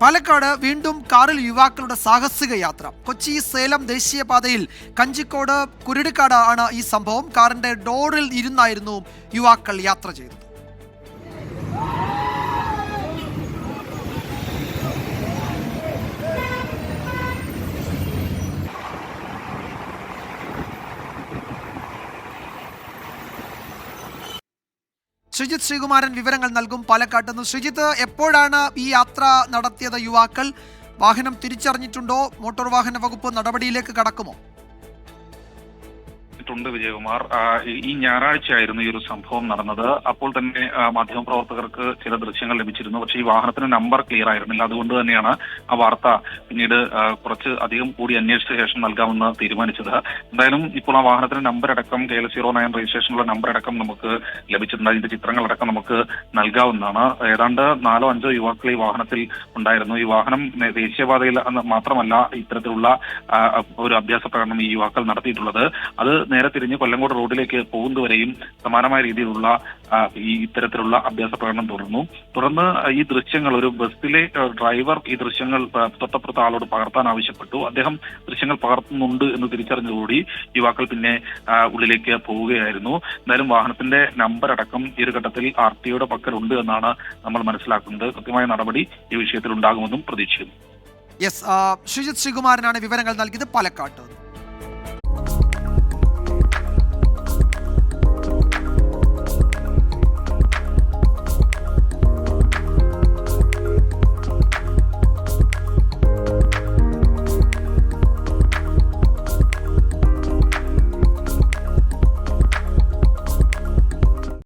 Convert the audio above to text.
പാലക്കാട് വീണ്ടും കാറിൽ യുവാക്കളുടെ സാഹസിക യാത്ര. കൊച്ചി സേലം ദേശീയപാതയിൽ കഞ്ചിക്കോട് കുരുടിക്കാട് ആണ് ഈ സംഭവം. കാറിന്റെ ഡോറിൽ ഇരുന്നായിരുന്നു യുവാക്കൾ യാത്ര ചെയ്തത്. ശ്രീജിത്ത് ശ്രീകുമാരൻ വിവരങ്ങൾ നൽകും പാലക്കാട്ട് നിന്ന്. ശ്രീജിത്ത്, എപ്പോഴാണ് ഈ യാത്ര നടത്തിയത് യുവാക്കൾ? വാഹനം തിരിച്ചറിഞ്ഞിട്ടുണ്ടോ? മോട്ടോർ വാഹന വകുപ്പ് നടപടിയിലേക്ക് കടക്കുമോ? ണ്ട് വിജയകുമാർ, ഈ ഞായറാഴ്ചയായിരുന്നു ഈ ഒരു സംഭവം നടന്നത്. അപ്പോൾ തന്നെ മാധ്യമപ്രവർത്തകർക്ക് ചില ദൃശ്യങ്ങൾ ലഭിച്ചിരുന്നു. പക്ഷേ ഈ വാഹനത്തിന് നമ്പർ ക്ലിയർ ആയിരുന്നില്ല. അതുകൊണ്ട് തന്നെയാണ് ആ വാർത്ത പിന്നീട് കുറച്ച് അധികം കൂടി അന്വേഷിച്ച ശേഷം നൽകാമെന്ന് തീരുമാനിച്ചത്. എന്തായാലും ഇപ്പോൾ ആ വാഹനത്തിന് നമ്പർ അടക്കം KL09 രജിസ്ട്രേഷനുള്ള നമ്പർ അടക്കം നമുക്ക് ലഭിച്ചിട്ടുണ്ട്. അതിന്റെ ചിത്രങ്ങളടക്കം നമുക്ക് നൽകാവുന്നതാണ്. ഏതാണ്ട് 4-5 യുവാക്കൾ ഈ വാഹനത്തിൽ ഉണ്ടായിരുന്നു. ഈ വാഹനം ദേശീയപാതയിൽ മാത്രമല്ല ഇത്തരത്തിലുള്ള ഒരു അഭ്യാസ പ്രകടനം ഈ യുവാക്കൾ നടത്തിയിട്ടുള്ളത്. അത് നേരെ തിരിഞ്ഞ് കൊല്ലങ്കോട് റോഡിലേക്ക് പോകുന്നതുവരെയും സമാനമായ രീതിയിലുള്ള ഇത്തരത്തിലുള്ള അഭ്യാസ പ്രകടനം തുടർന്ന് ഈ ദൃശ്യങ്ങൾ ഒരു ബസ്സിലെ ഡ്രൈവർ ഈ ദൃശ്യങ്ങൾ തൊട്ടപ്പുറത്ത് ആളോട് പകർത്താൻ ആവശ്യപ്പെട്ടു. അദ്ദേഹം ദൃശ്യങ്ങൾ പകർത്തുന്നുണ്ട് എന്ന് തിരിച്ചറിഞ്ഞതോടുകൂടി യുവാക്കൾ പിന്നെ ഉള്ളിലേക്ക് പോവുകയായിരുന്നു. എന്തായാലും വാഹനത്തിന്റെ നമ്പർ അടക്കം ഈ ഒരു ഘട്ടത്തിൽ RTOയുടെ പക്കലുണ്ട് എന്നാണ് നമ്മൾ മനസ്സിലാക്കുന്നത്. കൃത്യമായ നടപടി ഈ വിഷയത്തിൽ ഉണ്ടാകുമെന്നും പ്രതീക്ഷിക്കുന്നു. ശ്രീജിത്ത് ശ്രീകുമാരനാണ് വിവരങ്ങൾ നൽകിയത് പാലക്കാട്ട്.